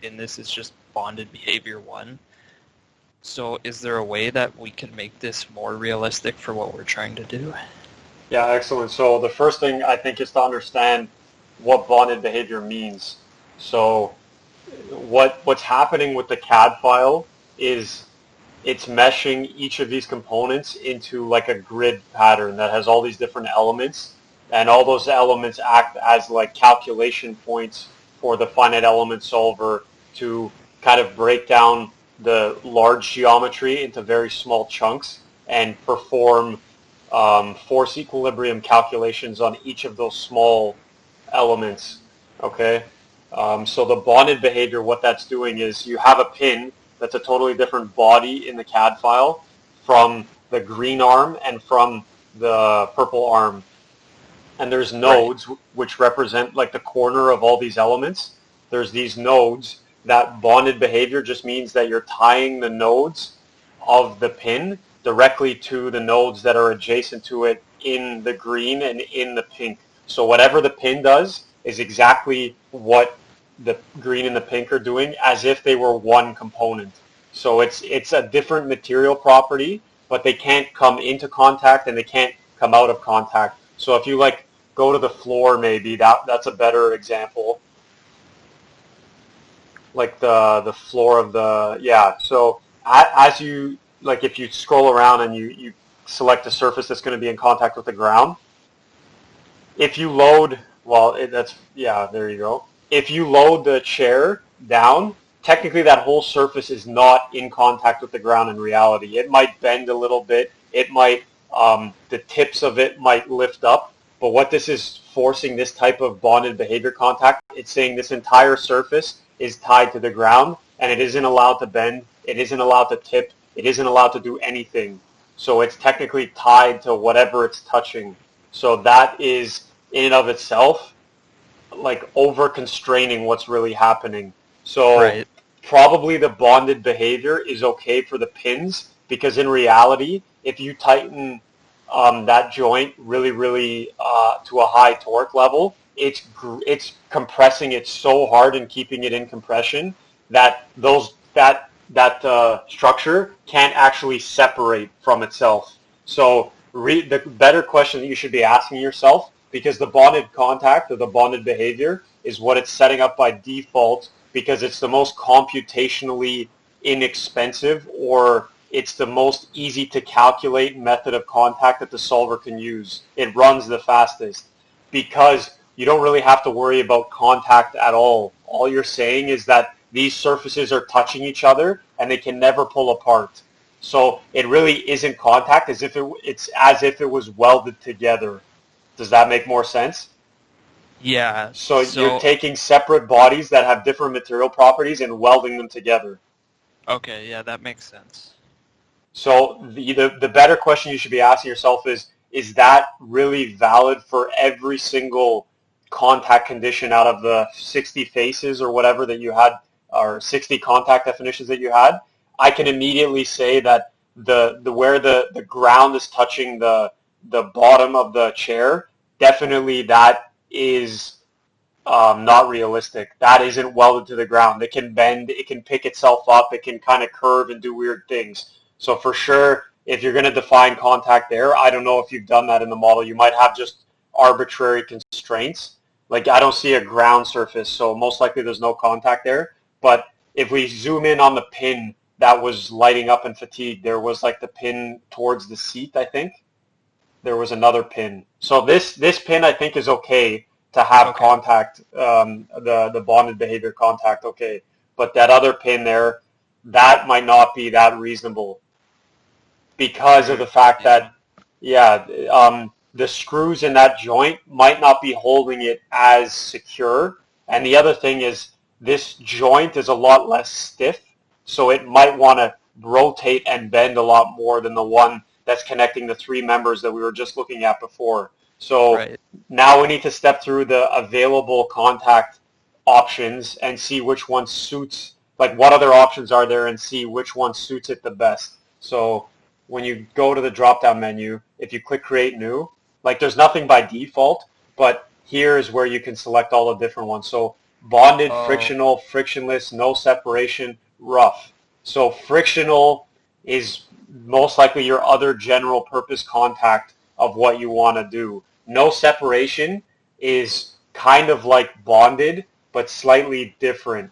in this is just bonded behavior 1. So is there a way that we can make this more realistic for what we're trying to do? Yeah, excellent. So the first thing I think is to understand what bonded behavior means. So what's happening with the CAD file is it's meshing each of these components into like a grid pattern that has all these different elements, and all those elements act as like calculation points for the finite element solver to kind of break down the large geometry into very small chunks and perform force equilibrium calculations on each of those small elements. Okay, so the bonded behavior, what that's doing is you have a pin that's a totally different body in the CAD file from the green arm and from the purple arm. And there's nodes which represent like the corner of all these elements. There's these nodes. That bonded behavior just means that you're tying the nodes of the pin directly to the nodes that are adjacent to it in the green and in the pink. So whatever the pin does is exactly what the green and the pink are doing, as if they were one component. So it's a different material property, but they can't come into contact and they can't come out of contact. So if you like go to the floor, maybe that's a better example. Like the floor of the, yeah. So as you, like if you scroll around and you select a surface that's going to be in contact with the ground, if you load, there you go. If you load the chair down, technically that whole surface is not in contact with the ground in reality. It might bend a little bit. It might, the tips of it might lift up. But what this is forcing this type of bonded behavior contact, it's saying this entire surface is tied to the ground and it isn't allowed to bend. It isn't allowed to tip. It isn't allowed to do anything. So it's technically tied to whatever it's touching. So that is in and of itself like over constraining what's really happening. So probably the bonded behavior is okay for the pins, because in reality, if you tighten that joint really, really to a high torque level, it's compressing it so hard and keeping it in compression that that structure can't actually separate from itself. So the better question that you should be asking yourself, because the bonded contact or the bonded behavior is what it's setting up by default, because it's the most computationally inexpensive, or it's the most easy to calculate method of contact that the solver can use. It runs the fastest because you don't really have to worry about contact at all. All you're saying is that these surfaces are touching each other and they can never pull apart. So it really isn't contact, it's as if it was welded together. Does that make more sense? Yeah. So you're taking separate bodies that have different material properties and welding them together. Okay, yeah, that makes sense. So the better question you should be asking yourself is that really valid for every single contact condition out of the 60 faces or whatever that you had, or 60 contact definitions that you had? I can immediately say that where the ground is touching the bottom of the chair, definitely that is not realistic. That isn't welded to the ground. It can bend, it can pick itself up, it can kind of curve and do weird things. So for sure, if you're going to define contact there, I don't know if you've done that in the model. You might have just arbitrary constraints. Like I don't see a ground surface, so most likely there's no contact there. But if we zoom in on the pin that was lighting up in fatigue, there was like the pin towards the seat, I think. There was another pin. So this pin I think is okay to have contact, the bonded behavior contact, okay. But that other pin there, that might not be that reasonable, because of the fact that, the screws in that joint might not be holding it as secure. And the other thing is this joint is a lot less stiff, so it might want to rotate and bend a lot more than the one that's connecting the three members that we were just looking at before. So now we need to step through the available contact options and see which one suits, like what other options are there, and see which one suits it the best. So when you go to the drop-down menu, if you click Create New, like there's nothing by default, but here is where you can select all the different ones. So Bonded, Oh, frictional, frictionless, no separation, rough. So frictional is most likely your other general purpose contact of what you want to do. No separation is kind of like bonded, but slightly different.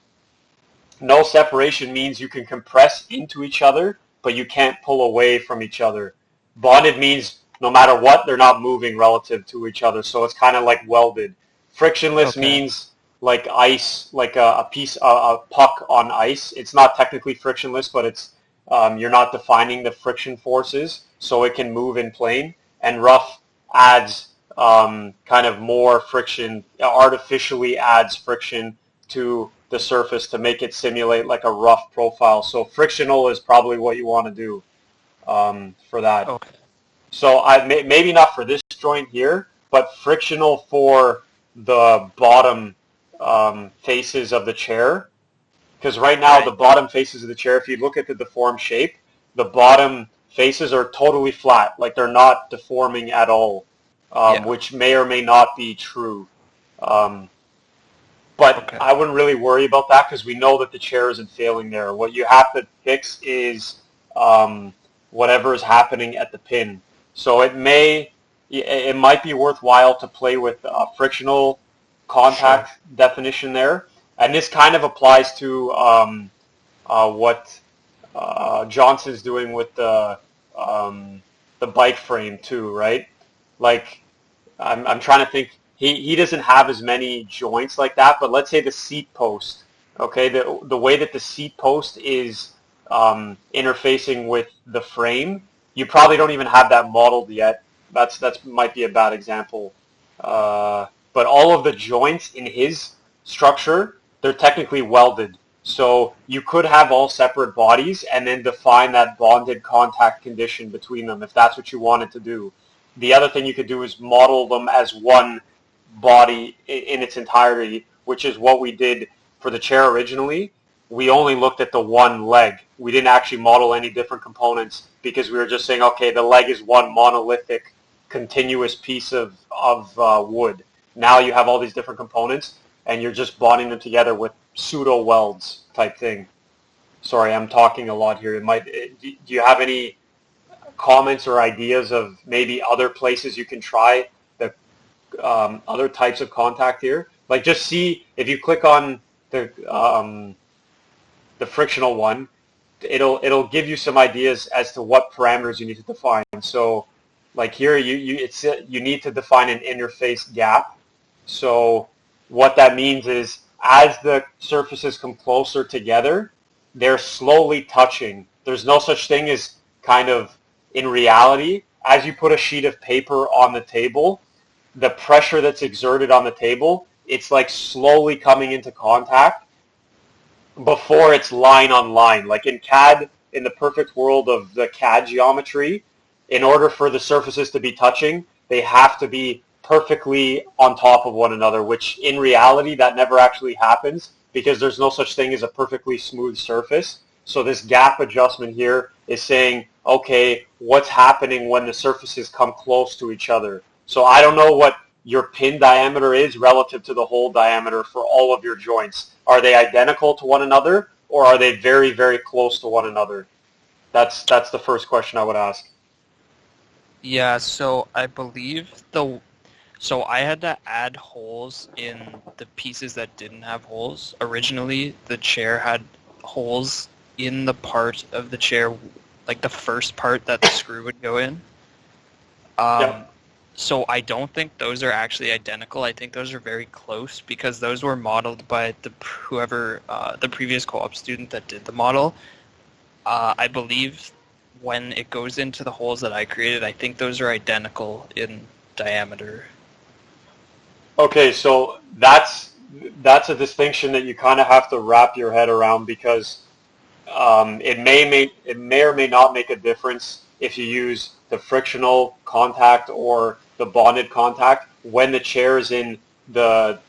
No separation means you can compress into each other, but you can't pull away from each other. Bonded means no matter what, they're not moving relative to each other, so it's kind of like welded. Frictionless okay. means like ice, like a puck on ice. It's not technically frictionless, but it's you're not defining the friction forces, so it can move in plane. And rough adds kind of more friction, artificially adds friction to the surface to make it simulate like a rough profile. So frictional is probably what you want to do for that. Okay. So maybe not for this joint here, but frictional for the bottom faces of the chair. Because right now the Right. bottom faces of the chair, if you look at the deformed shape, the bottom faces are totally flat, like they're not deforming at all, Yeah. which may or may not be true. Um, but Okay. I wouldn't really worry about that because we know that the chair isn't failing there. What you have to fix is whatever is happening at the pin. So it might be worthwhile to play with frictional Sure. contact definition there, and this kind of applies to what Johnson's doing with the bike frame too, right? Like I'm trying to think. He doesn't have as many joints like that, but let's say the seat post. Okay, the way that the seat post is interfacing with the frame, you probably don't even have that modeled yet. That's might be a bad example. But all of the joints in his structure, they're technically welded. So you could have all separate bodies and then define that bonded contact condition between them if that's what you wanted to do. The other thing you could do is model them as one body in its entirety, which is what we did for the chair originally. We only looked at the one leg. We didn't actually model any different components because we were just saying, okay, the leg is one monolithic, continuous piece of wood. Now you have all these different components, and you're just bonding them together with pseudo welds type thing. Sorry, I'm talking a lot here. Do you have any comments or ideas of maybe other places you can try the other types of contact here? Like just see if you click on the frictional one, it'll give you some ideas as to what parameters you need to define. So like here you need to define an interface gap. So what that means is as the surfaces come closer together, they're slowly touching. There's no such thing as kind of in reality, as you put a sheet of paper on the table, the pressure that's exerted on the table, it's like slowly coming into contact before it's line on line. Like in CAD, in the perfect world of the CAD geometry, in order for the surfaces to be touching, they have to be perfectly on top of one another, which in reality, that never actually happens because there's no such thing as a perfectly smooth surface. So this gap adjustment here is saying, okay, what's happening when the surfaces come close to each other? So I don't know what your pin diameter is relative to the hole diameter for all of your joints. Are they identical to one another, or are they very, very close to one another? That's the first question I would ask. Yeah, so I believe so I had to add holes in the pieces that didn't have holes. Originally, the chair had holes in the part of the chair, like the first part that the screw would go in. Um, Yep. so I don't think those are actually identical. I think those are very close because those were modeled by the previous co-op student that did the model. I believe when it goes into the holes that I created, I think those are identical in diameter. Okay, so that's a distinction that you kind of have to wrap your head around because it may or may not make a difference if you use the frictional contact or the bonded contact when the chair is in the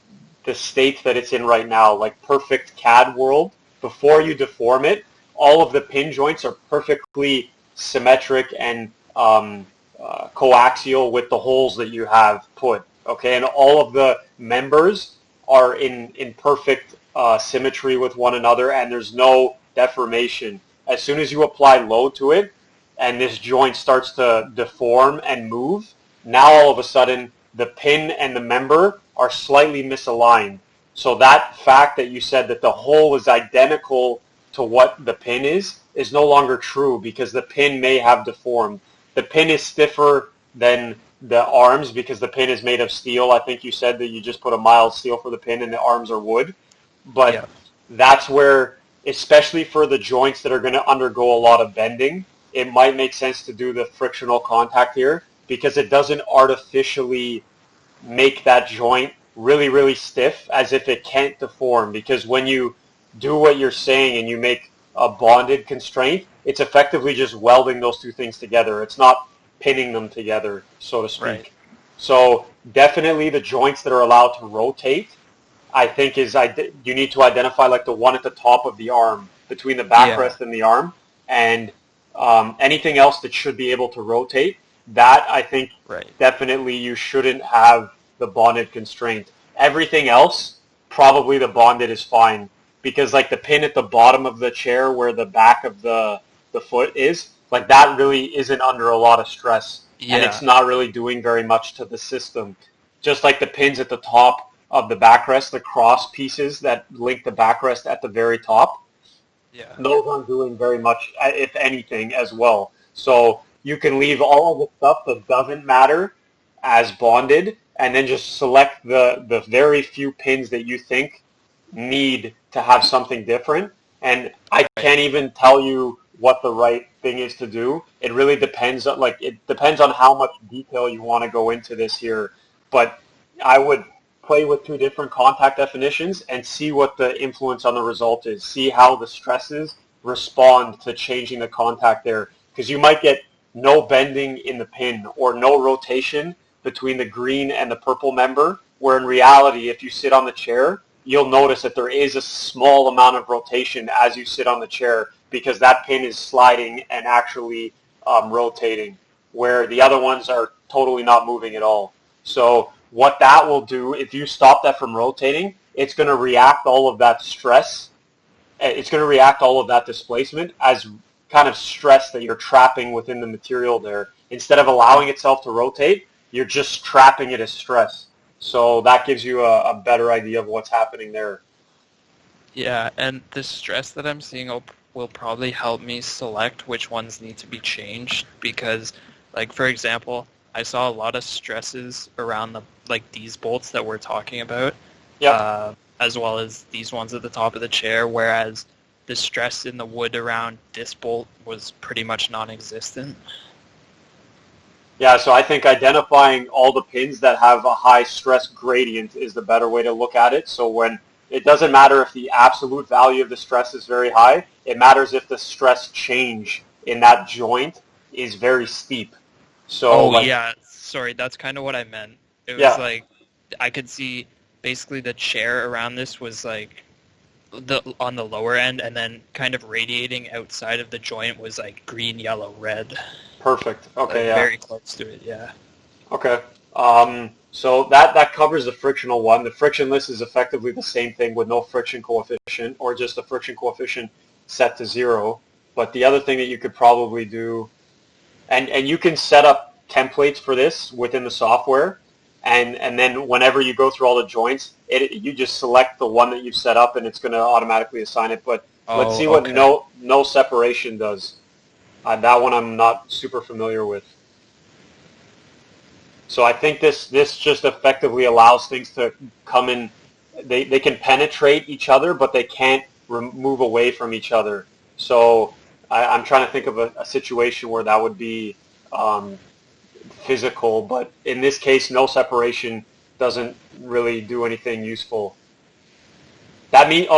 the state that it's in right now, like perfect CAD world. Before you deform it, all of the pin joints are perfectly symmetric and coaxial with the holes that you have put. Okay, and all of the members are in perfect symmetry with one another and there's no deformation. As soon as you apply load to it and this joint starts to deform and move, now all of a sudden the pin and the member are slightly misaligned. So that fact that you said that the hole is identical to what the pin is no longer true because the pin may have deformed. The pin is stiffer than the arms because the pin is made of steel. I think you said that you just put a mild steel for the pin and the arms are wood. But that's where, especially for the joints that are going to undergo a lot of bending, it might make sense to do the frictional contact here because it doesn't artificially make that joint really, really stiff as if it can't deform. Because when you do what you're saying and you make a bonded constraint, it's effectively just welding those two things together. It's not pinning them together, so to speak. Right. So definitely the joints that are allowed to rotate, I think you need to identify like the one at the top of the arm, between the backrest and the arm, and anything else that should be able to rotate, that I think definitely you shouldn't have the bonded constraint. Everything else, probably the bonded is fine, because like the pin at the bottom of the chair where the back of the foot is, like that really isn't under a lot of stress, and it's not really doing very much to the system. Just like the pins at the top of the backrest, the cross pieces that link the backrest at the very top, those aren't doing very much, if anything, as well. So you can leave all of the stuff that doesn't matter as bonded, and then just select the very few pins that you think need to have something different. And I can't even tell you what the right thing is to do. It really depends on, like, it depends on how much detail you want to go into this here. But I would play with two different contact definitions and see what the influence on the result is. See how the stresses respond to changing the contact there. Because you might get no bending in the pin or no rotation between the green and the purple member, where in reality, if you sit on the chair, you'll notice that there is a small amount of rotation as you sit on the chair because that pin is sliding and actually rotating, where the other ones are totally not moving at all. So what that will do, if you stop that from rotating, it's going to react all of that stress. It's going to react all of that displacement as kind of stress that you're trapping within the material there. Instead of allowing itself to rotate, you're just trapping it as stress. So that gives you a better idea of what's happening there. Yeah, and the stress that I'm seeing will probably help me select which ones need to be changed because, like, for example, I saw a lot of stresses around these bolts that we're talking about, as well as these ones at the top of the chair, whereas the stress in the wood around this bolt was pretty much non-existent. Yeah, so I think identifying all the pins that have a high stress gradient is the better way to look at it. So when it doesn't matter if the absolute value of the stress is very high, it matters if the stress change in that joint is very steep. So sorry, that's kind of what I meant. It was like I could see basically the chair around this was like on the lower end, and then kind of radiating outside of the joint was like green, yellow, red. Perfect. Okay, like very close to it. Yeah. Okay. So that covers the frictional one. The frictionless is effectively the same thing with no friction coefficient, or just the friction coefficient set to 0. But the other thing that you could probably do, and you can set up templates for this within the software, and then whenever you go through all the joints, you just select the one that you've set up, and it's going to automatically assign it. But let's see what no separation does. That one I'm not super familiar with. So I think this just effectively allows things to come in. They can penetrate each other, but they can't move away from each other. So I'm trying to think of a situation where that would be physical, but in this case, no separation doesn't really do anything useful. That means,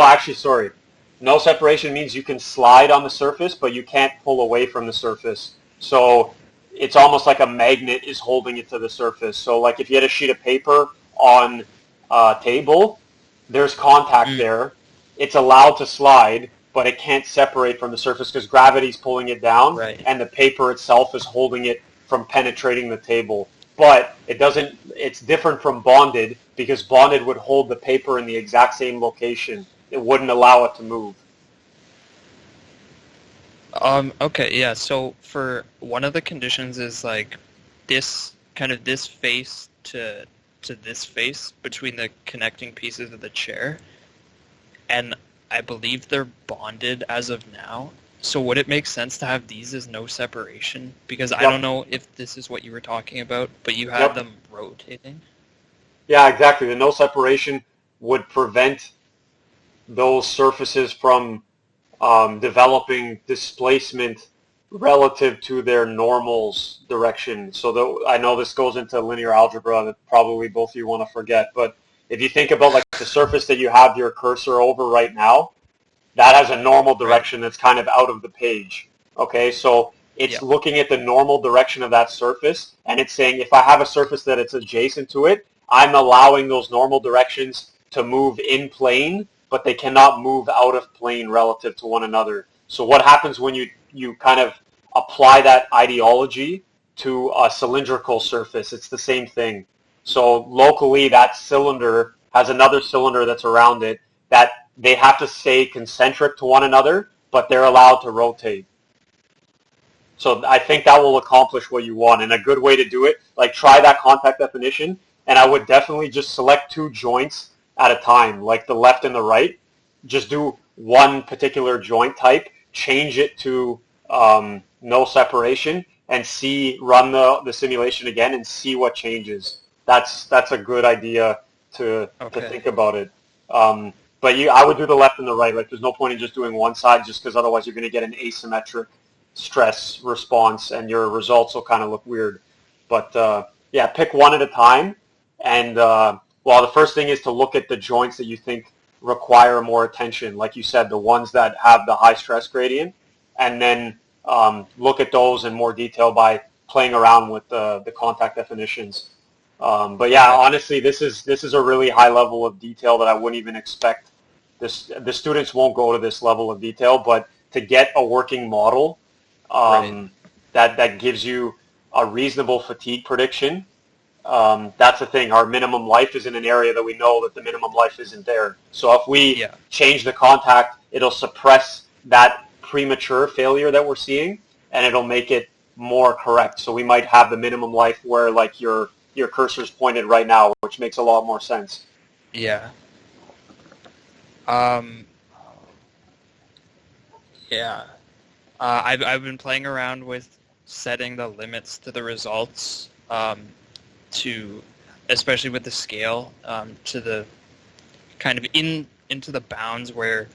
no separation means you can slide on the surface, but you can't pull away from the surface. So it's almost like a magnet is holding it to the surface. So like if you had a sheet of paper on a table, there's contact there. It's allowed to slide, but it can't separate from the surface because gravity's pulling it down, and the paper itself is holding it from penetrating the table. but it's different from bonded because bonded would hold the paper in the exact same location. It wouldn't allow it to move. Okay, yeah. So for one of the conditions is like this face to this face between the connecting pieces of the chair, and I believe they're bonded as of now. So would it make sense to have these as no separation? Because I don't Yep. know if this is what you were talking about, but you had Yep. them rotating. Yeah, exactly. The no separation would prevent those surfaces from developing displacement relative to their normal's direction. So I know this goes into linear algebra that probably both of you want to forget, but if you think about like the surface that you have your cursor over right now, that has a normal Right. direction that's kind of out of the page. Okay, so it's Yeah. looking at the normal direction of that surface, and it's saying if I have a surface that it's adjacent to it, I'm allowing those normal directions to move in plane, but they cannot move out of plane relative to one another. So what happens when you kind of apply that ideology to a cylindrical surface? It's the same thing. So locally, that cylinder has another cylinder that's around it that they have to stay concentric to one another, but they're allowed to rotate. So I think that will accomplish what you want. And a good way to do it, like try that contact definition, and I would definitely just select two joints at a time, like the left and the right. Just do one particular joint type, change it to no separation, and run the simulation again and see what changes. That's a good idea to Okay. think about it. But I would do the left and the right. Like, there's no point in just doing one side, just because otherwise you're going to get an asymmetric stress response, and your results will kind of look weird. But yeah, pick one at a time. And well, the first thing is to look at the joints that you think require more attention. Like you said, the ones that have the high stress gradient, and then look at those in more detail by playing around with the contact definitions. But yeah, Okay. honestly, this is a really high level of detail that I wouldn't even expect. The students won't go to this level of detail, but to get a working model Right. that gives you a reasonable fatigue prediction, that's the thing. Our minimum life is in an area that we know that the minimum life isn't there. So if we Yeah. change the contact, it'll suppress that premature failure that we're seeing, and it'll make it more correct. So we might have the minimum life where like your cursor's pointed right now, which makes a lot more sense. Yeah. Um. Yeah. I've been playing around with setting the limits to the results, to especially with the scale, to the kind of into the bounds where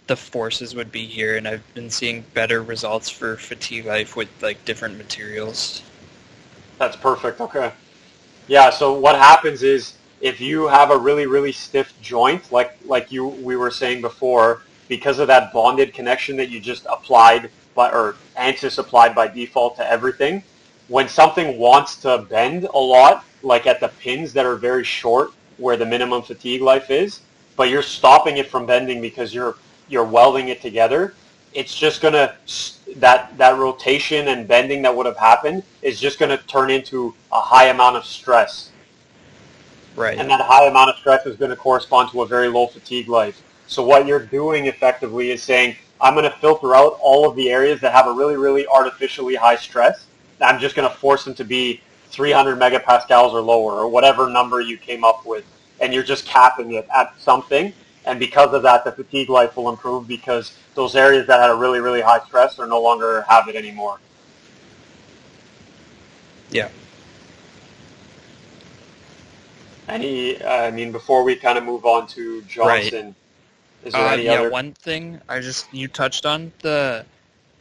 the forces would be here, and I've been seeing better results for fatigue life with like different materials. That's perfect. Okay. Yeah, so what happens is if you have a really, really stiff joint, like we were saying before, because of that bonded connection that you just applied or ANSYS applied by default to everything, when something wants to bend a lot, like at the pins that are very short where the minimum fatigue life is, but you're stopping it from bending because you're welding it together, it's just gonna that rotation and bending that would have happened is just gonna turn into a high amount of stress, Right. and that high amount of stress is going to correspond to a very low fatigue life. So what you're doing effectively is saying, I'm going to filter out all of the areas that have a really, really artificially high stress. I'm just going to force them to be 300 megapascals or lower, or whatever number you came up with, and you're just capping it at something. And because of that, the fatigue life will improve because those areas that had a really, really high stress are no longer have it anymore. Yeah. I mean, before we kind of move on to Right. Johnson, is there any Yeah. other? One thing you touched on the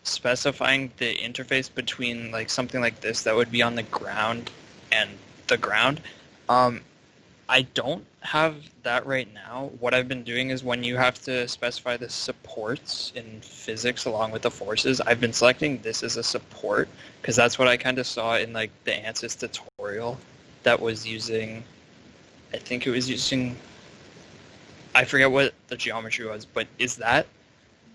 specifying the interface between like something like this that would be on the ground and the ground. Um, I don't have that right now. What I've been doing is when you have to specify the supports in physics along with the forces, I've been selecting this as a support because that's what I kind of saw in like the ANSYS tutorial that was using, I think it was using, I forget what the geometry was, but is that,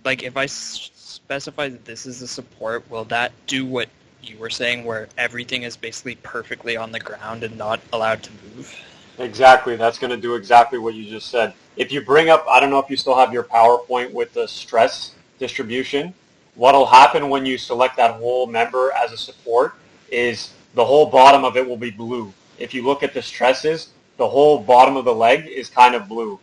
like if I specify that this is a support, will that do what you were saying, where everything is basically perfectly on the ground and not allowed to move? Exactly. That's going to do exactly what you just said. If you bring up, I don't know if you still have your PowerPoint with the stress distribution. What'll happen when you select that whole member as a support is the whole bottom of it will be blue. If you look at the stresses, the whole bottom of the leg is kind of blue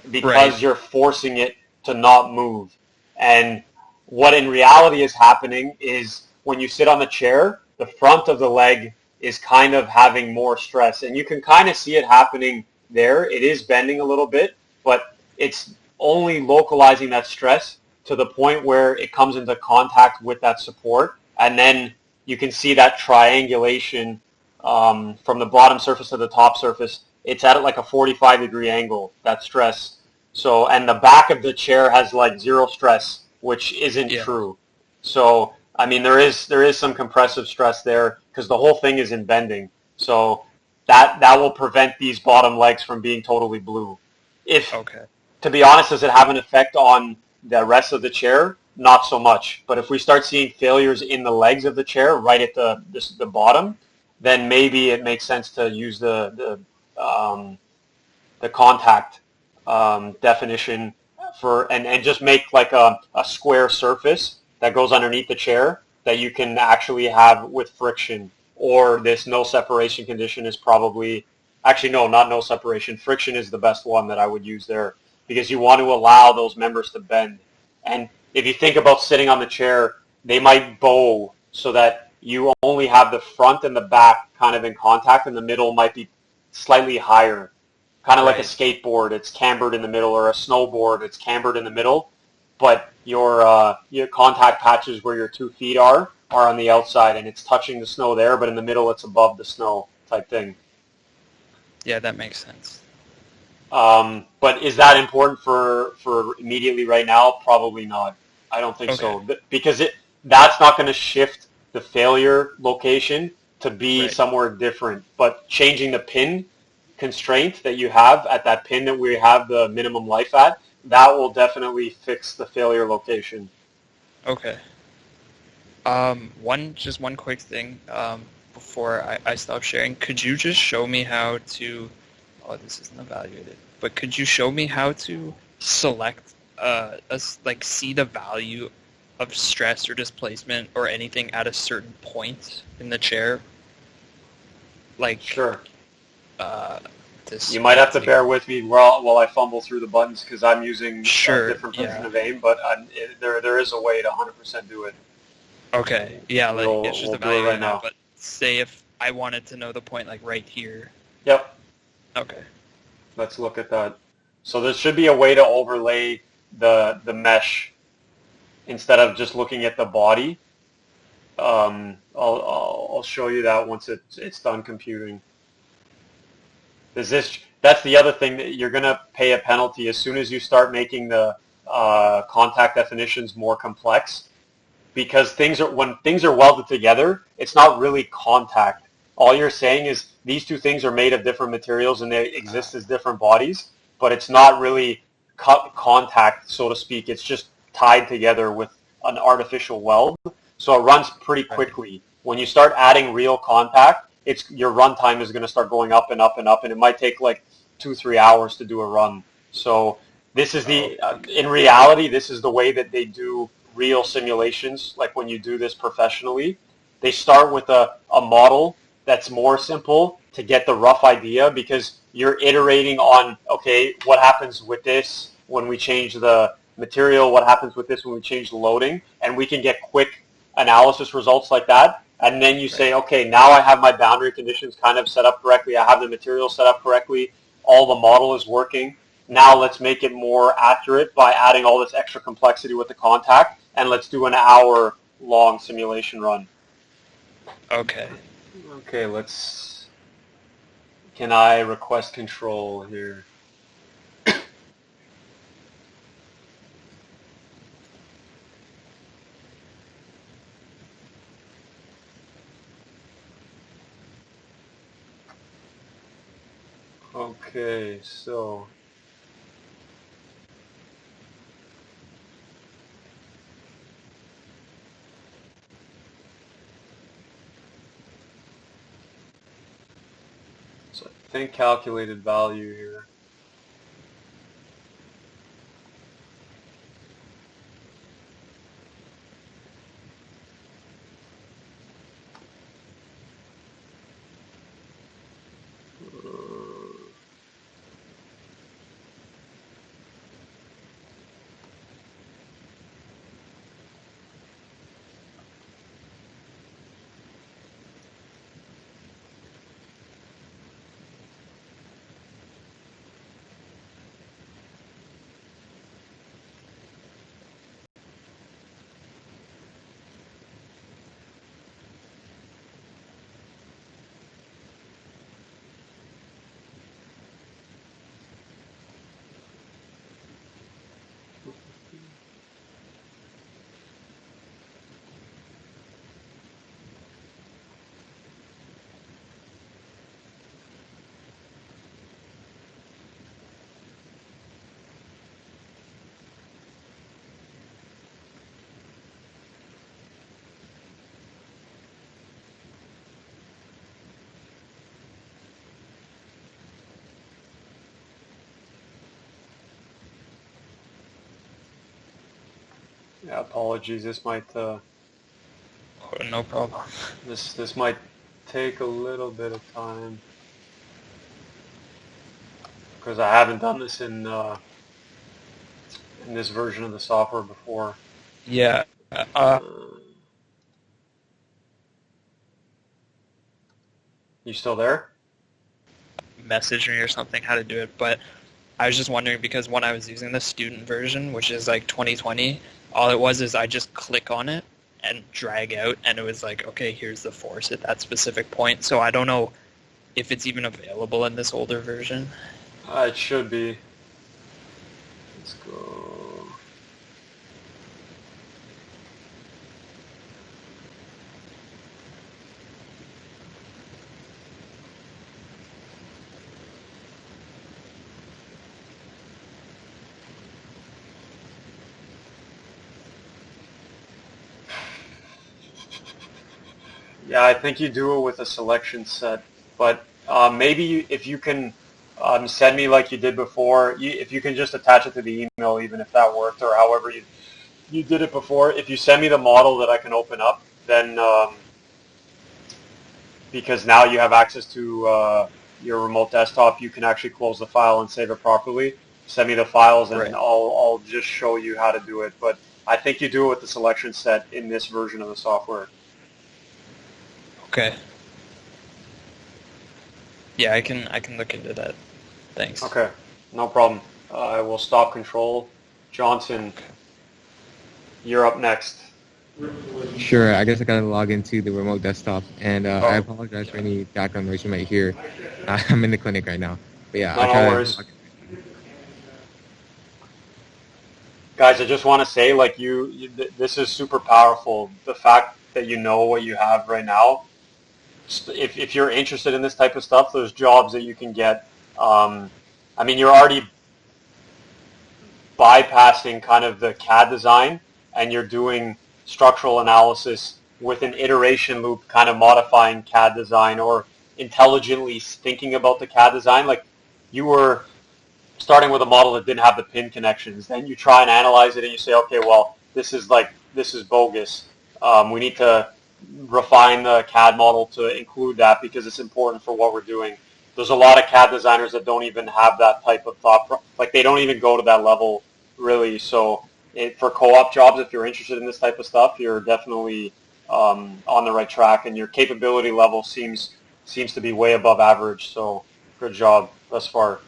Right. because you're forcing it to not move. And what in reality is happening is when you sit on the chair, the front of the leg is kind of having more stress. And you can kind of see it happening there. It is bending a little bit, but it's only localizing that stress to the point where it comes into contact with that support. And then you can see that triangulation from the bottom surface to the top surface. It's at like a 45-degree angle, that stress. So, and the back of the chair has like zero stress, which isn't Yeah. true. So, I mean, there is some compressive stress there because the whole thing is in bending. So that will prevent these bottom legs from being totally blue. If, Okay. to be honest, does it have an effect on the rest of the chair? Not so much. But if we start seeing failures in the legs of the chair, right at the bottom, then maybe it makes sense to use the contact definition for and just make like a square surface that goes underneath the chair that you can actually have with friction, or this no separation condition is probably actually no separation. Friction is the best one that I would use there because you want to allow those members to bend. And if you think about sitting on the chair, they might bow so that you only have the front and the back kind of in contact, and the middle might be slightly higher, kind of like a Right. skateboard. It's cambered in the middle, or a snowboard. It's cambered in the middle, but your contact patches where your 2 feet are on the outside, and it's touching the snow there, but in the middle it's above the snow type thing. Yeah, that makes sense. But is that important for immediately right now? Probably not. I don't think Okay. so, because that's not going to shift the failure location to be Right. somewhere different. But changing the pin constraint that you have at that pin that we have the minimum life at, that will definitely fix the failure location. Okay. One quick thing before I stop sharing. Could you just show me how to? Oh, this isn't evaluated. But could you show me how to select like see the value of stress or displacement or anything at a certain point in the chair? Like Sure. uh, this You might have to thing. bear with me while I fumble through the buttons because I'm using a Sure. different version Yeah. of AIM, but there is a way to 100% do it. Okay. Yeah. Like it's just We'll do it right evaluated now. now. But say if I wanted to know the point, like right here. Yep. Okay. Let's look at that. So there should be a way to overlay the mesh instead of just looking at the body. I'll show you that once it's done computing. That's the other thing that you're going to pay a penalty as soon as you start making the contact definitions more complex, because when things are welded together, it's not really contact. All you're saying is these two things are made of different materials and they exist as different bodies, but it's not really contact, so to speak. It's just tied together with an artificial weld, so it runs pretty Right. quickly. When you start adding real contact, your run time is going to start going up and up and up, and it might take like 2-3 hours to do a run. So this is Oh. Okay. in reality, this is the way that they do real simulations. Like when you do this professionally, they start with a model that's more simple to get the rough idea, because you're iterating on, okay, what happens with this when we change the material, what happens with this when we change the loading, and we can get quick analysis results like that. And then you Right. say, okay, now I have my boundary conditions kind of set up correctly. I have the material set up correctly. All the model is working. Now let's make it more accurate by adding all this extra complexity with the contact, and let's do an hour-long simulation run. Okay. Okay, can I request control here? Okay, so So I think calculated value here. Yeah, apologies. This might Oh, no problem. this might take a little bit of time because I haven't done this in this version of the software before. Yeah. You still there? Message me or something how to do it, but I was just wondering because when I was using the student version, which is like 2020, all it was is I just click on it and drag out, and it was like, okay, here's the force at that specific point. So I don't know if it's even available in this older version. It should be. Let's go. Yeah, I think you do it with a selection set, but maybe if you can send me like you did before, if you can just attach it to the email, even if that worked, or however you did it before. If you send me the model that I can open up, then because now you have access to your remote desktop, you can actually close the file and save it properly. Send me the files, and Right. I'll just show you how to do it. But I think you do it with the selection set in this version of the software. Okay. Yeah, I can look into that. Thanks. Okay, no problem. I will stop control. Johnson, you're up next. Sure, I guess I gotta log into the remote desktop, and I Oh, apologize for any background noise you might hear. I'm in the clinic right now, but yeah, I'll No try to worries. log Guys, I just want to say, like, this is super powerful. The fact that you know what you have right now, if you're interested in this type of stuff, there's jobs that you can get. I mean, you're already bypassing kind of the CAD design, and you're doing structural analysis with an iteration loop, kind of modifying CAD design or intelligently thinking about the CAD design. Like, you were starting with a model that didn't have the pin connections. Then you try and analyze it, and you say, okay, well, this is bogus. We need to refine the CAD model to include that because it's important for what we're doing. There's a lot of CAD designers that don't even have that type of thought. Like, they don't even go to that level, really. So for co-op jobs, if you're interested in this type of stuff, you're definitely on the right track, and your capability level seems to be way above average. So good job thus far.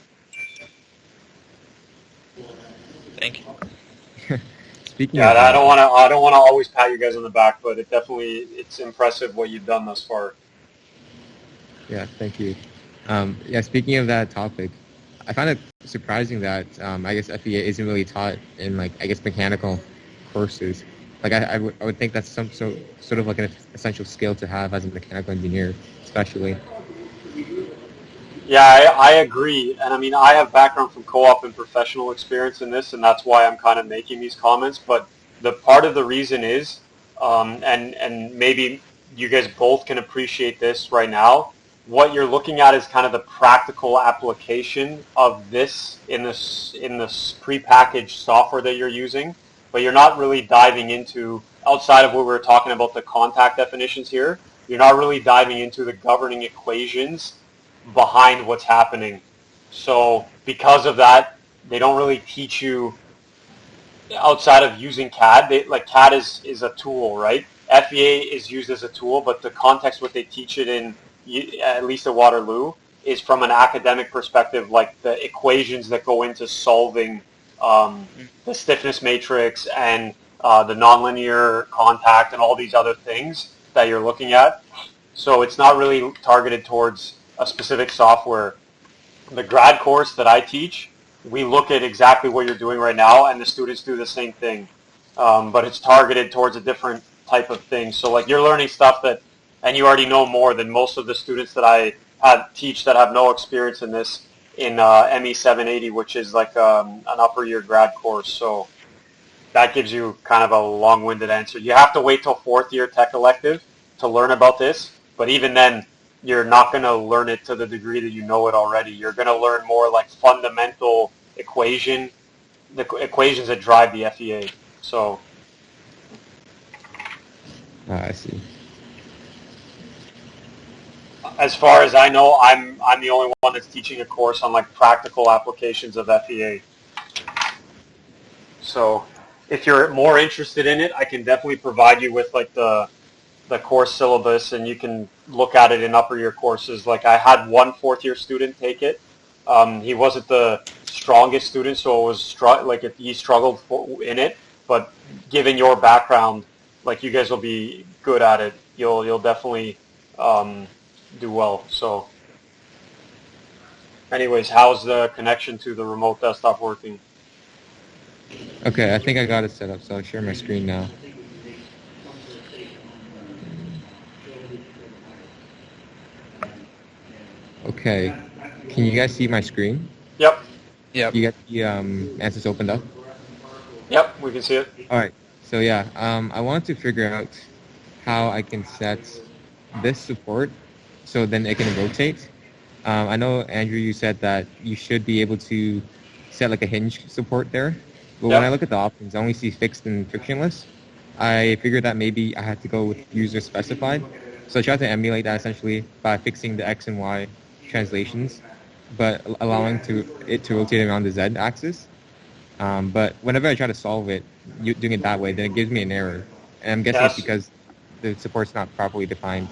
thank you. in. Speaking Yeah, of I that, don't want to. I don't want to always pat you guys on the back, but it's impressive what you've done thus far. yeah, thank you. Yeah, speaking of that topic, I find it surprising that I guess FEA isn't really taught in like I guess mechanical courses. Like I would think that's sort of like an essential skill to have as a mechanical engineer, especially. Yeah, I agree, and I mean I have background from co-op and professional experience in this, and that's why I'm kind of making these comments. But the part of the reason is, and maybe you guys both can appreciate this right now. what you're looking at is kind of the practical application of this in this prepackaged software that you're using, but you're not really diving into, outside of what we were talking about, the contact definitions here, you're not really diving into the governing equations behind what's happening. So because of that, they don't really teach you outside of using CAD. CAD is a tool, right? FEA is used as a tool, but the context what they teach it in, at least at Waterloo, is from an academic perspective, like the equations that go into solving the stiffness matrix and the nonlinear contact and all these other things that you're looking at. So it's not really targeted towards a specific software. The grad course that I teach, we look at exactly what you're doing right now, and the students do the same thing. But it's targeted towards a different type of thing. So like you're learning stuff that, and you already know more than most of the students that I teach that have no experience in this in ME 780, which is like an upper year grad course. So that gives you kind of a long-winded answer. You have to wait till fourth year tech elective to learn about this, but even then, you're not going to learn it to the degree that you know it already. You're going to learn more like fundamental the equations that drive the FEA. So, I see. as far as I know, I'm the only one that's teaching a course on like practical applications of FEA. So, if you're more interested in it, I can definitely provide you with like the course syllabus, and you can look at it in upper year courses. Like I had one fourth year student take it. He wasn't the strongest student, so it was he struggled in it. But given your background, like you guys will be good at it. You'll definitely do well. So, anyways, how's the connection to the remote desktop working? Okay, I think I got it set up, so I'll share my screen now. Okay, can you guys see my screen? Yep. Yep. You get the answers opened up? Yep, we can see it. All right, so yeah, I want to figure out how I can set this support so then it can rotate. I know, Andrew, you said that you should be able to set like a hinge support there, but when I look at the options, I only see fixed and frictionless. I figured that maybe I had to go with user specified. So I tried to emulate that essentially by fixing the X and Y translations, but allowing it to rotate around the Z axis. But whenever I try to solve it, doing it that way, then it gives me an error. And I'm guessing it's because the support's not properly defined.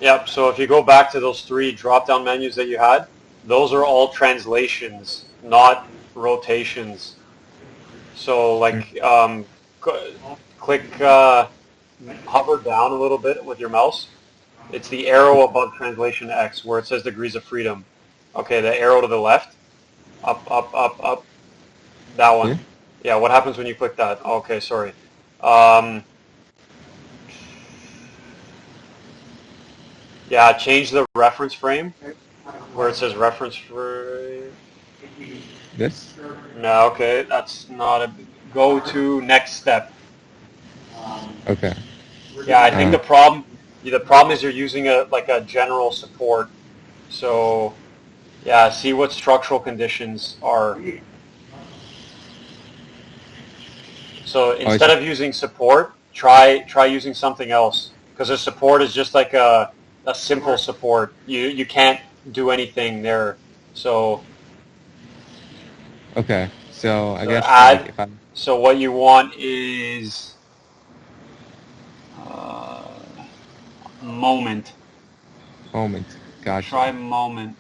Yep, so if you go back to those three drop-down menus that you had, those are all translations, not rotations. So like click, hover down a little bit with your mouse. It's the arrow above translation X where it says degrees of freedom. Okay, the arrow to the left, up, up, up, up, that one. Here? Yeah, what happens when you click that? Okay, sorry. Yeah, change the reference frame where it says reference frame. This? No, okay, that's not a... Go to next step. Okay. Yeah, I think the problem is you're using a general support. So, yeah, see what structural conditions are. So instead of using support, try using something else, because a support is just like a simple support. You can't do anything there. So okay, so I guess add. like if I... So what you want is moment. Moment. Gotcha. Try moment.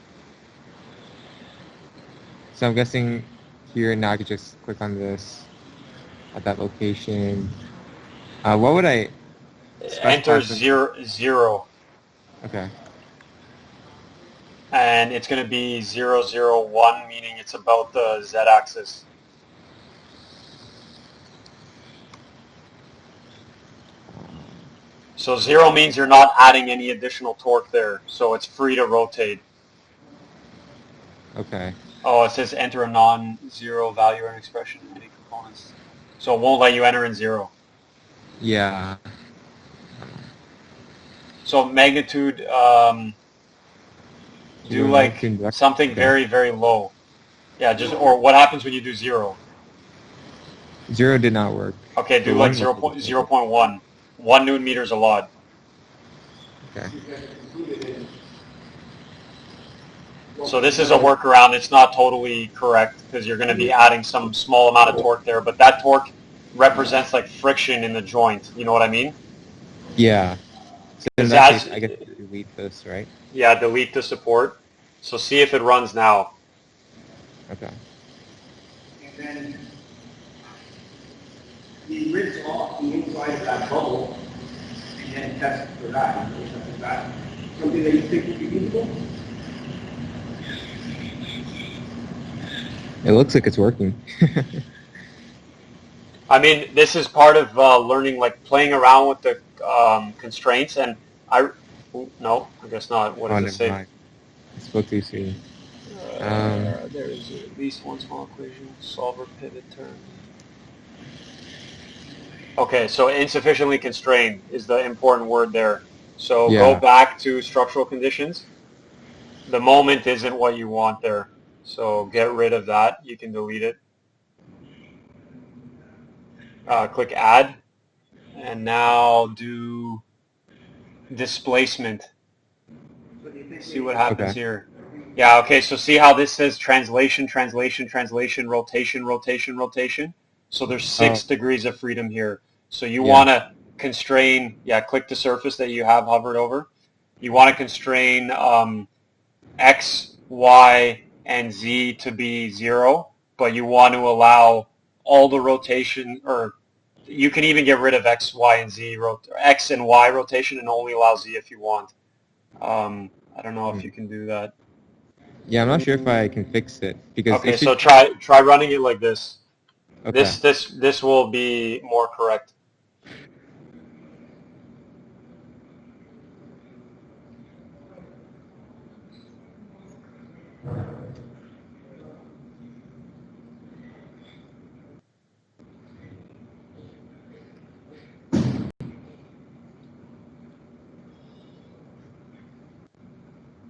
So I'm guessing here now I could just click on this at that location. What would I Enter zero. Okay. And it's going to be 001, meaning it's about the z-axis. So 0 means you're not adding any additional torque there, so it's free to rotate. Okay. Oh, it says enter a non-zero value or an expression in any components. So it won't let you enter in 0. Yeah. So magnitude, Do We're like moving back. something Okay. very, very low. Yeah, or what happens when you do 0? 0 did not work. Okay, But do like 1 0. worked. 0.1. 1 newton meter is a lot. Okay. So this is a workaround. It's not totally correct because you're going to be adding some small amount of torque there, but that torque represents like friction in the joint. You know what I mean? Yeah. So in Because that case, I guess delete this, right? yeah, delete the support. So see if it runs now. Okay. And then we rinse off the inside of that bubble and then test for that. Is that something that you think would be useful? It looks like it's working. I mean, this is part of learning, like playing around with the constraints. And no, I guess not. What Oh, does it never say? mind. I spoke too soon. There is at least one small equation, solver pivot term. Okay, so insufficiently constrained is the important word there. So Yeah. go back to structural conditions. The moment isn't what you want there. So get rid of that. You can delete it. Click add. And now do displacement. See what happens here. Yeah, okay, so see how this says translation, translation, translation, rotation, rotation, rotation? So there's 6 degrees of freedom here. So you want to constrain, click the surface that you have hovered over. You want to constrain X, Y, and Z to be 0, but you want to allow all the rotation, or you can even get rid of X, Y, and Z, X and Y rotation and only allow Z if you want. I don't know if you can do that. Yeah, I'm not sure if I can fix it because Okay, so try running it like this. Okay. This will be more correct.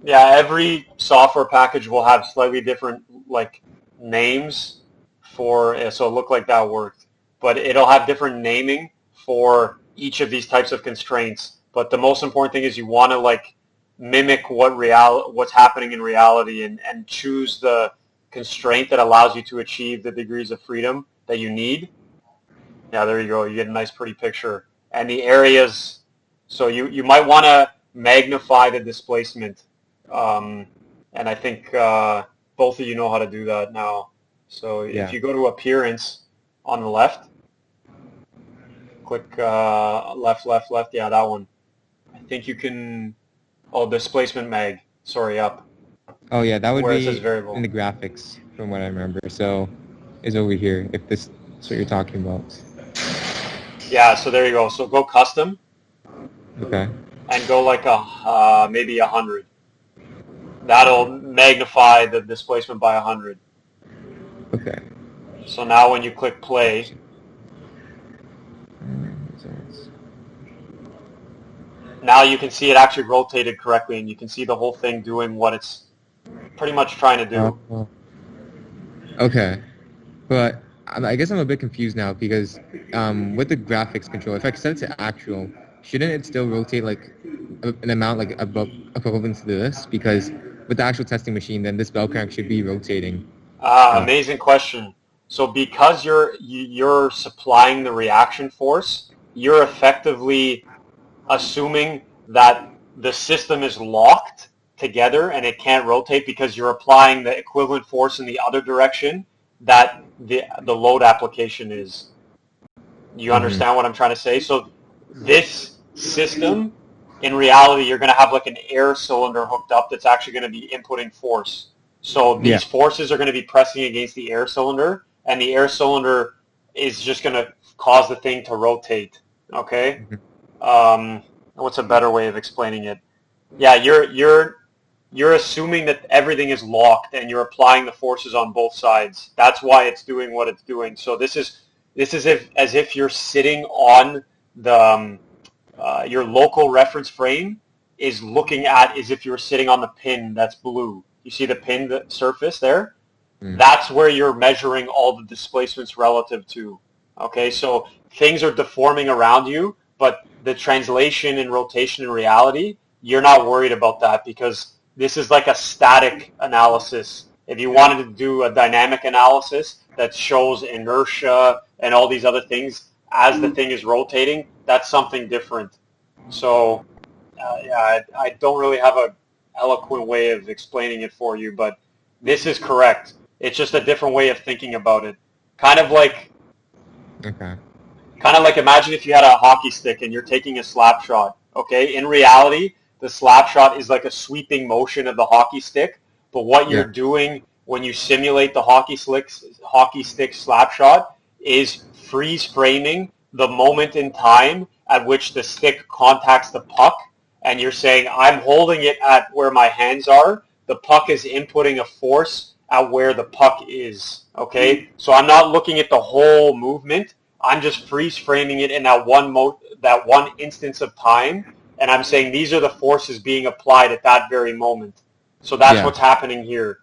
Yeah, every software package will have slightly different like names for so it looked like that worked, but it'll have different naming for each of these types of constraints. But the most important thing is you want to like mimic what's happening in reality and choose the constraint that allows you to achieve the degrees of freedom that you need. Yeah, there you go. You get a nice pretty picture. And the areas, so you might want to magnify the displacement. And I think both of you know how to do that now. So if you go to appearance on the left, click left, left, left. Yeah, that one. I think you can, displacement mag. Sorry, up. Oh yeah, that would where be it says variable. in the graphics from what I remember. So it's over here if this is what you're talking about. Yeah, so there you go. So go custom. Okay. And go like maybe 100. That'll magnify the displacement by 100. Okay. So now when you click play, now you can see it actually rotated correctly, and you can see the whole thing doing what it's pretty much trying to do. Okay. But I guess I'm a bit confused now because with the graphics control, if I set it to actual, shouldn't it still rotate like an amount like equivalent to this? Because with the actual testing machine, then this bell crank should be rotating. Amazing question. So because you're supplying the reaction force, you're effectively assuming that the system is locked together and it can't rotate because you're applying the equivalent force in the other direction that the load application is. You understand what I'm trying to say? So this system, in reality, you're going to have like an air cylinder hooked up that's actually going to be inputting force. So these forces are going to be pressing against the air cylinder, and the air cylinder is just going to cause the thing to rotate. Okay? What's a better way of explaining it? Yeah, you're assuming that everything is locked and you're applying the forces on both sides. That's why it's doing what it's doing. So this is as if you're sitting on the your local reference frame is looking at as if you're sitting on the pin that's blue. You see the pin surface there? That's where you're measuring all the displacements relative to. Okay, so things are deforming around you, but the translation and rotation in reality, you're not worried about that because this is like a static analysis. If you wanted to do a dynamic analysis that shows inertia and all these other things as the thing is rotating, that's something different. So, yeah, I don't really have a eloquent way of explaining it for you, but this is correct. It's just a different way of thinking about it. Kind of like imagine if you had a hockey stick and you're taking a slap shot. Okay, in reality, the slap shot is like a sweeping motion of the hockey stick. But what you're doing when you simulate the hockey stick slap shot is freeze framing the moment in time at which the stick contacts the puck, and you're saying, I'm holding it at where my hands are. The puck is inputting a force at where the puck is. Okay, so I'm not looking at the whole movement. I'm just freeze framing it in that one instance of time, and I'm saying these are the forces being applied at that very moment. So that's what's happening here.